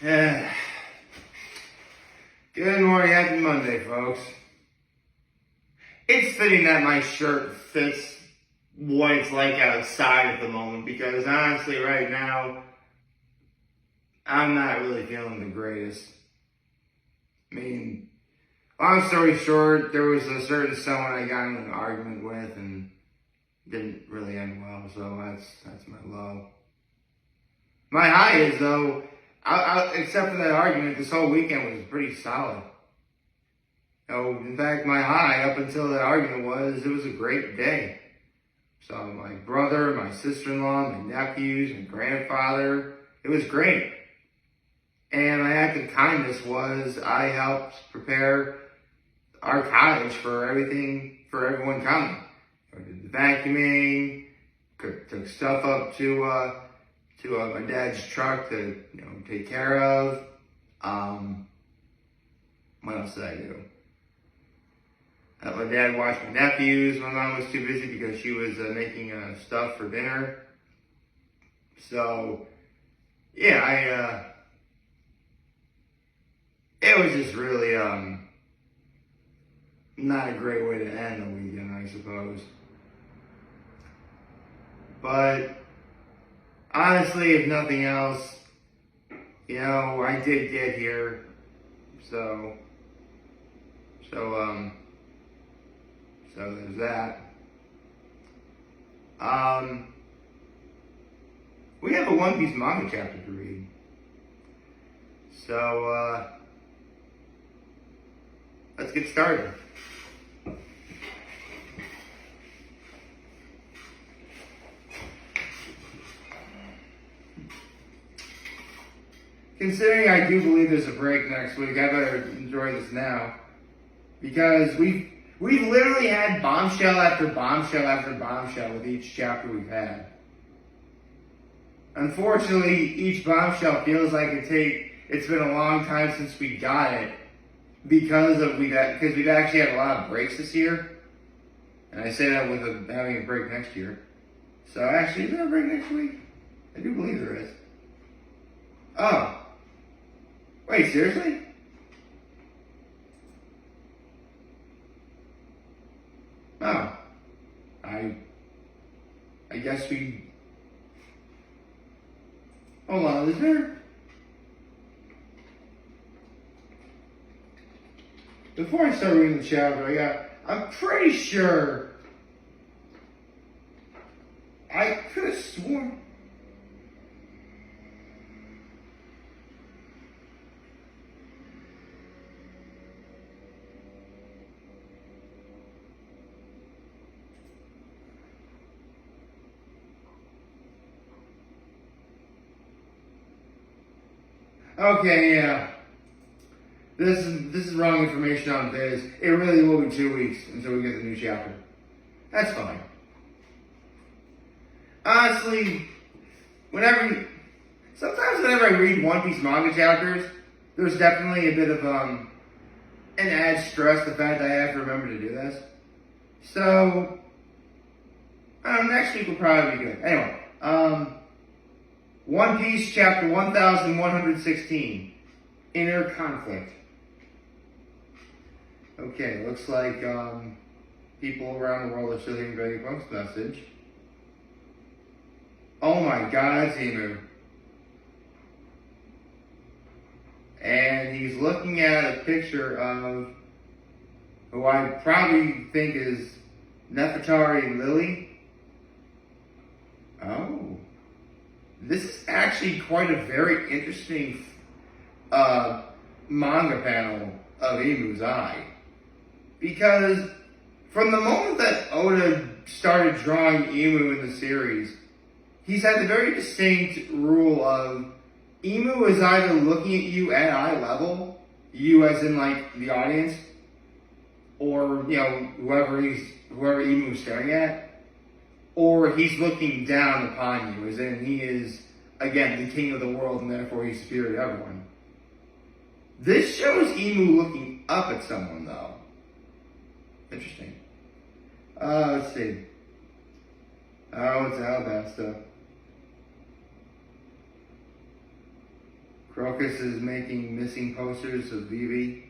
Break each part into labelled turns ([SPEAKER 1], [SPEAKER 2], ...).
[SPEAKER 1] Yeah. Good morning, happy Monday, folks. It's fitting that my shirt fits what it's like outside at the moment because honestly, right now, I'm not really feeling the greatest. I mean, long story short, there was a certain someone I got in an argument with and didn't really end well, so that's my low. My high is, though, except for that argument, this whole weekend was pretty solid. In fact, my high up until that argument was, it was a great day. So my brother, my sister-in-law, my nephews, my grandfather, it was great. And my act of kindness was I helped prepare our cottage for everyone coming. I did the vacuuming, took stuff up to my dad's truck to take care of. What else did I do? My dad watched my nephews. My mom was too busy because she was making stuff for dinner. So, yeah, it was just really not a great way to end the weekend, I suppose. But honestly, if nothing else, I did get here. So there's that. We have a One Piece Manga Chapter to read. So, let's get started. Considering I do believe there's a break next week, I better enjoy this now. Because we've literally had bombshell after bombshell after bombshell with each chapter we've had. Unfortunately, each bombshell feels like it's been a long time since we got it because we've actually had a lot of breaks this year. And I say that with having a break next year. So actually, is there a break next week? I do believe there is. Oh. Wait, seriously? Oh. I guess we... Hold on, is there... Before I start reading the chapter, I'm pretty sure... I could have sworn... Okay, yeah. This is wrong information on Viz. It really will be 2 weeks until we get the new chapter. That's fine. Honestly, sometimes whenever I read One Piece manga chapters, there's definitely a bit of an added stress, the fact that I have to remember to do this. So, next week will probably be good. Anyway, One Piece Chapter 1116, Inner Conflict. Okay, looks like people around the world are still hearing Vegapunk's message. Oh my god, it's Emu. And he's looking at a picture of who I probably think is Nefertari Lily. Oh. This is actually quite a very interesting manga panel of Emu's eye. Because from the moment that Oda started drawing Emu in the series, he's had the very distinct rule of Emu is either looking at you at eye level, you as in like the audience, or whoever Emu's staring at, or he's looking down upon you, as in he is, again, the king of the world, and therefore he's superior to everyone. This shows Emu looking up at someone, though. Interesting. Let's see. Oh, it's Alabasta. Crocus is making missing posters of Vivi.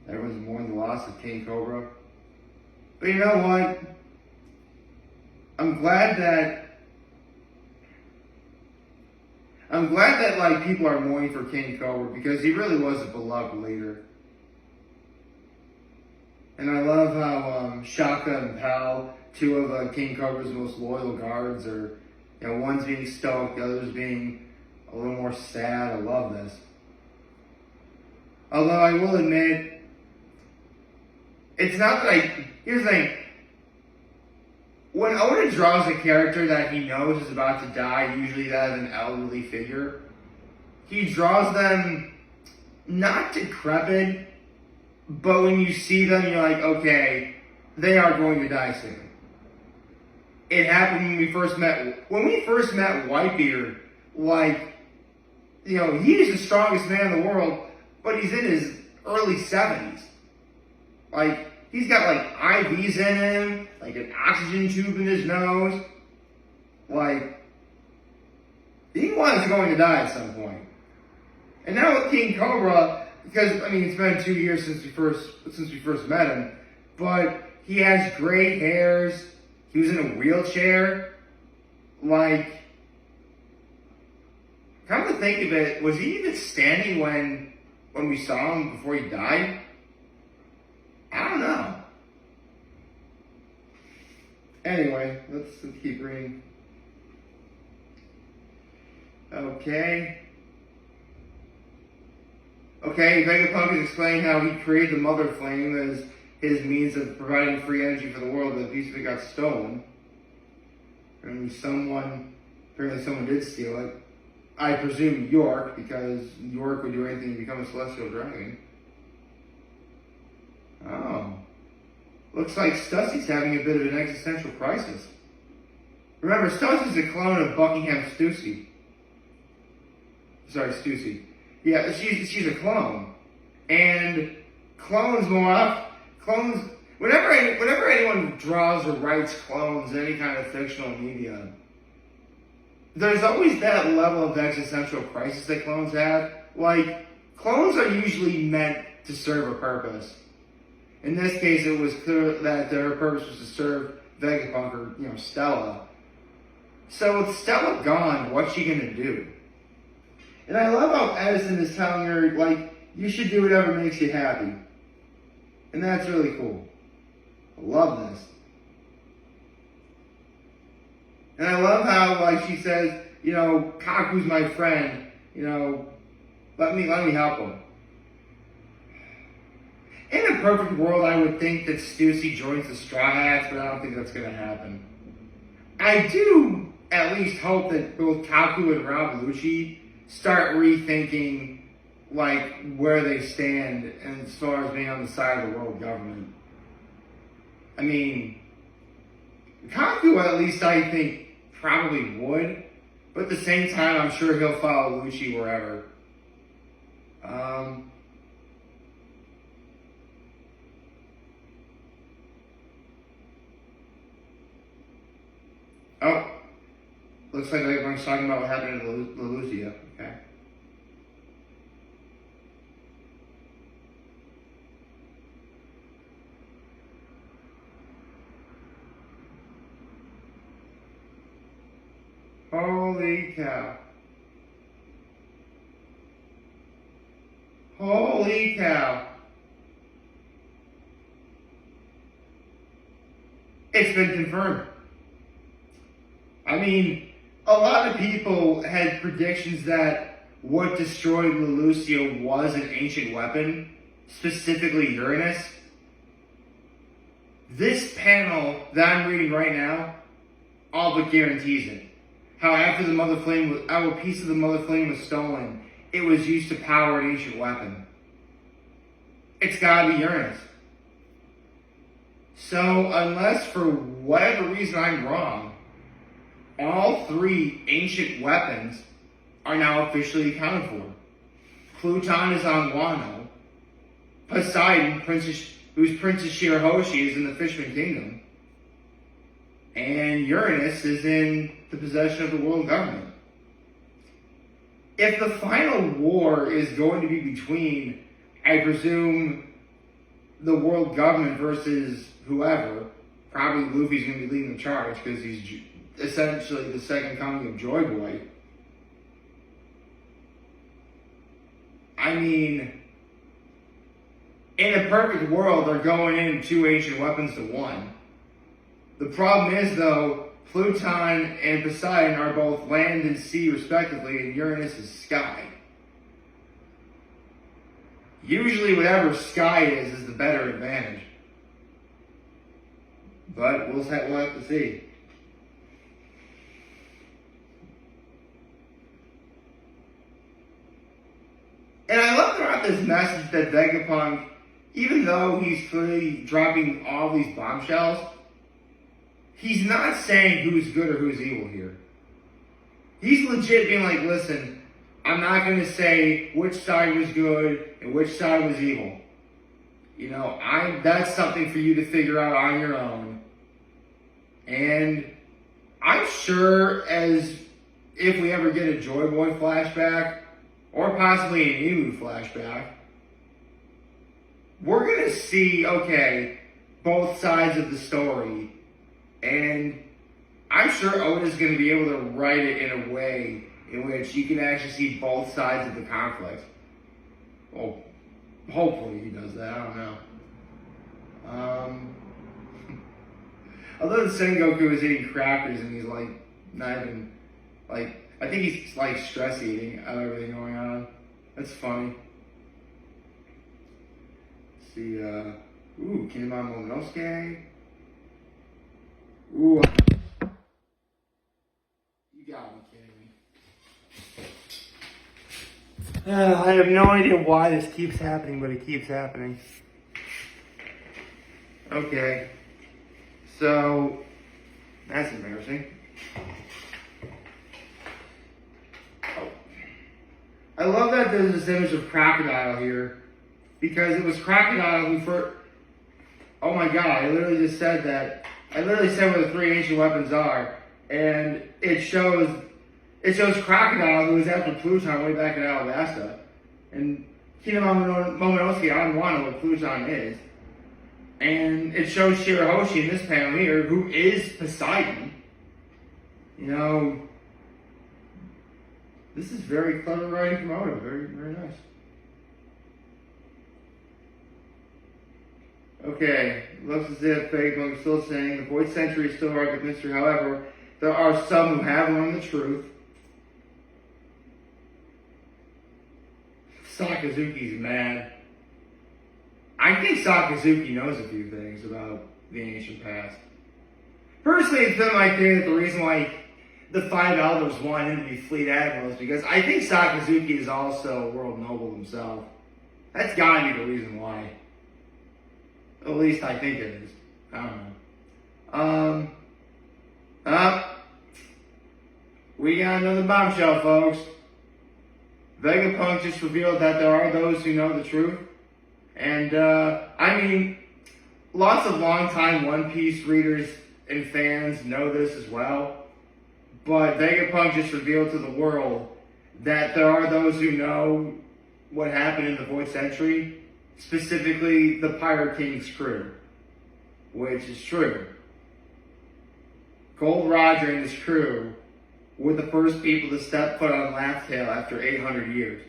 [SPEAKER 1] Everyone's mourning the loss of King Cobra. But you know what? I'm glad that like people are mourning for King Cobra because he really was a beloved leader. And I love how Shaka and Pal, two of King Cobra's most loyal guards, are, one's being stoked, the other's being a little more sad. I love this. Although I will admit, it's not that here's the thing. When Oda draws a character that he knows is about to die, usually that is an elderly figure, he draws them not decrepit, but when you see them, you're like, okay, they are going to die soon. It happened when we first met Whitebeard. He's the strongest man in the world, but he's in his early 70s. He's got IVs in him, an oxygen tube in his nose. He was going to die at some point. And now with King Cobra, because it's been 2 years since we first met him, but he has gray hairs. He was in a wheelchair. Come to think of it, was he even standing when we saw him before he died? I don't know. Anyway, let's keep reading. Okay, Vegapunk is explaining how he created the Mother Flame as his means of providing free energy for the world, but a piece of it got stolen. And apparently someone did steal it. I presume York, because York would do anything to become a celestial dragon. Oh. Looks like Stussy's having a bit of an existential crisis. Remember, Stussy's a clone of Buckingham Stussy. Sorry, Stussy. Yeah, she's a clone. And clones whenever anyone draws or writes clones in any kind of fictional media, there's always that level of existential crisis that clones have. Clones are usually meant to serve a purpose. In this case, it was clear that their purpose was to serve Vegapunk or, Stella. So with Stella gone, what's she gonna do? And I love how Edison is telling her, you should do whatever makes you happy. And that's really cool. I love this. And I love how, she says, Kaku's my friend, let me help him. In a perfect world, I would think that Stussy joins the Straw Hats, but I don't think that's going to happen. I do at least hope that both Kaku and Rob Lucci start rethinking, where they stand as far as being on the side of the world government. Kaku at least I think probably would, but at the same time, I'm sure he'll follow Lucci wherever. Oh, looks like everyone's talking about what happened in Lelucia. Okay. Holy cow. Holy cow. It's been confirmed. A lot of people had predictions that what destroyed Lelucia was an ancient weapon, specifically Uranus. This panel that I'm reading right now all but guarantees it. How after a piece of the Mother Flame was stolen, it was used to power an ancient weapon. It's gotta be Uranus. So unless for whatever reason I'm wrong, all three ancient weapons are now officially accounted for. Pluton is on Wano. Poseidon, who's Princess Shirahoshi, is in the Fishman Kingdom. And Uranus is in the possession of the world government. if the final war is going to be between, I presume, the world government versus whoever, probably Luffy's going to be leading the charge because he's essentially the second coming of Joy Boy. I mean, in a perfect world, they're going in 2 ancient weapons to 1. The problem is, though, Pluton and Poseidon are both land and sea, respectively, and Uranus is sky. Usually, whatever sky is the better advantage. But we'll have to see. And I love throughout this message that Vegapunk, even though he's clearly dropping all these bombshells, he's not saying who's good or who's evil here. He's legit being like, listen, I'm not going to say which side was good and which side was evil. You know, that's something for you to figure out on your own. And I'm sure as if we ever get a Joy Boy flashback, or possibly an Emu flashback, we're going to see, okay, both sides of the story. And I'm sure Oda's going to be able to write it in a way in which you can actually see both sides of the conflict. Well, hopefully he does that, I don't know. Although the Sengoku is eating crackers and he's like, not even, like, I think he's like stress eating out of everything going on. That's funny. Let's see, Kinemon Momonosuke. Ooh. You gotta be kidding me. I have no idea why this keeps happening, but it keeps happening. Okay. So, that's embarrassing. I love that there's this image of Crocodile here, because it was Crocodile who first... Oh my god, I literally just said that. I literally said where the 3 ancient weapons are, and it shows Crocodile who was after Pluton way back in Alabasta, and Kinemon Momonosuke, I don't want to know what Pluton is, and it shows Shirahoshi in this panel here, who is Poseidon. You know... This is very clever writing from Oda. Very, very nice. Okay. Looks as if Vegapunk is still saying the Void Century is still hard with mystery. However, there are some who have learned the truth. Sakazuki's mad. I think Sakazuki knows a few things about the ancient past. Personally, it's been my theory that the reason why the 5 elders wanted him to be fleet admiral is because I think Sakazuki is also a world noble himself. That's gotta be the reason why. At least I think it is. I don't know. We got another bombshell, folks. Vegapunk just revealed that there are those who know the truth. And, I mean, lots of longtime One Piece readers and fans know this as well. But Vegapunk just revealed to the world that there are those who know what happened in the Void Century, specifically the Pirate King's crew, which is true. Gold Roger and his crew were the first people to step foot on Laugh Tale after 800 years.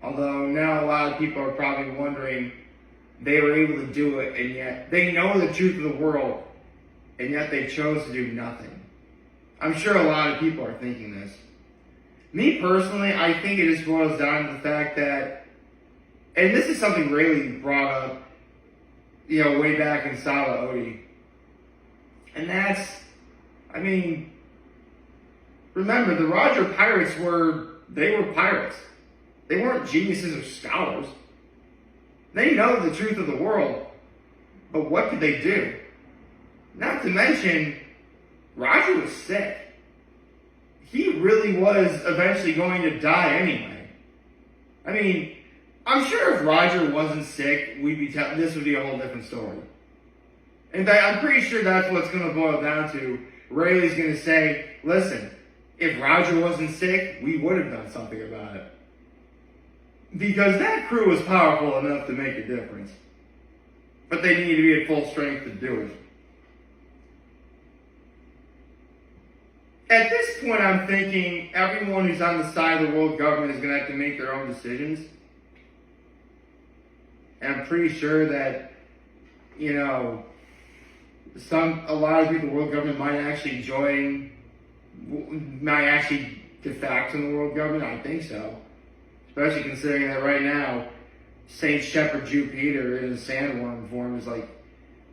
[SPEAKER 1] Although now a lot of people are probably wondering, they were able to do it, and yet they know the truth of the world, and yet they chose to do nothing. I'm sure a lot of people are thinking this. Me personally, I think it just boils down to the fact that, and this is something Rayleigh brought up, you know, way back in Sala Odi. And that's, I mean, remember, the Roger Pirates they were pirates. They weren't geniuses or scholars. They know the truth of the world. But what could they do? Not to mention, Roger was sick. He really was eventually going to die anyway. I mean, I'm sure if Roger wasn't sick, this would be a whole different story. In fact, I'm pretty sure that's what it's going to boil down to. Rayleigh's going to say, listen, if Roger wasn't sick, we would have done something about it. Because that crew was powerful enough to make a difference. But they need to be at full strength to do it. At this point, I'm thinking everyone who's on the side of the world government is going to have to make their own decisions. And I'm pretty sure that, you know, a lot of people in the world government might actually defect from the world government. I think so. Especially considering that right now, Saint Shepherd Jew Peter in sandworm form is like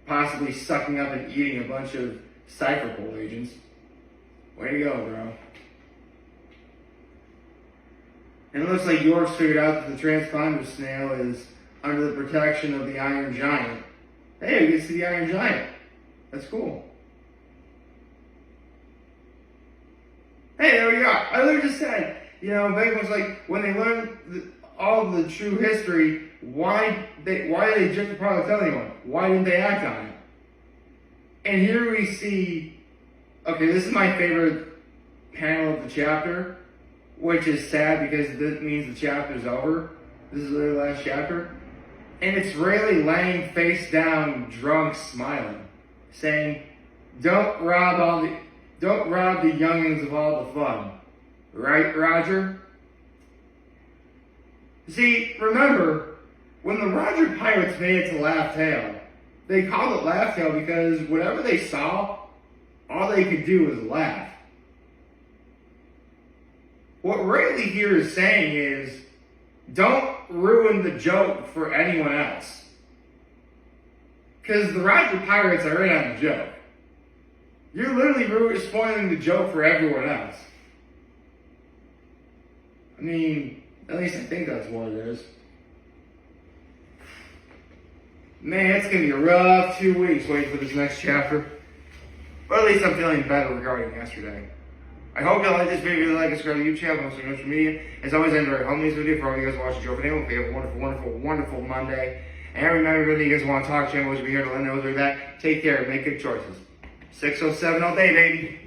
[SPEAKER 1] possibly sucking up and eating a bunch of Cypherpole agents. Way to go, bro. And it looks like York's figured out that the transponder snail is under the protection of the Iron Giant. Hey, we get to see the Iron Giant. That's cool. Hey, there we go. I literally just said, you know, Vega was like, when they learned all the true history, why did they drift apart without telling anyone? Why didn't they act on it? And here we see, okay, this is my favorite panel of the chapter, which is sad because this means the chapter's over. This is the last chapter. And it's Rayleigh laying face down, drunk, smiling, saying, Don't rob the youngins of all the fun. Right, Roger? See, remember, when the Roger Pirates made it to Laugh Tale, they called it Laugh Tale because whatever they saw, all they could do was laugh. What Rayleigh here is saying is, don't ruin the joke for anyone else. Because the Roger Pirates are in on the joke. You're literally spoiling the joke for everyone else. I mean, at least I think that's what it is. Man, it's going to be a rough 2 weeks waiting for this next chapter. But at least I'm feeling better regarding yesterday. I hope you like this video. If you like, subscribe to the YouTube channel, also social media. As always, I enjoy helping this video for all you guys watching Joe. Hope you have a wonderful, wonderful, wonderful Monday. And remember, if you guys want to talk to me, we'll be here to let me know that. Take care. Make good choices. 607 all day, baby.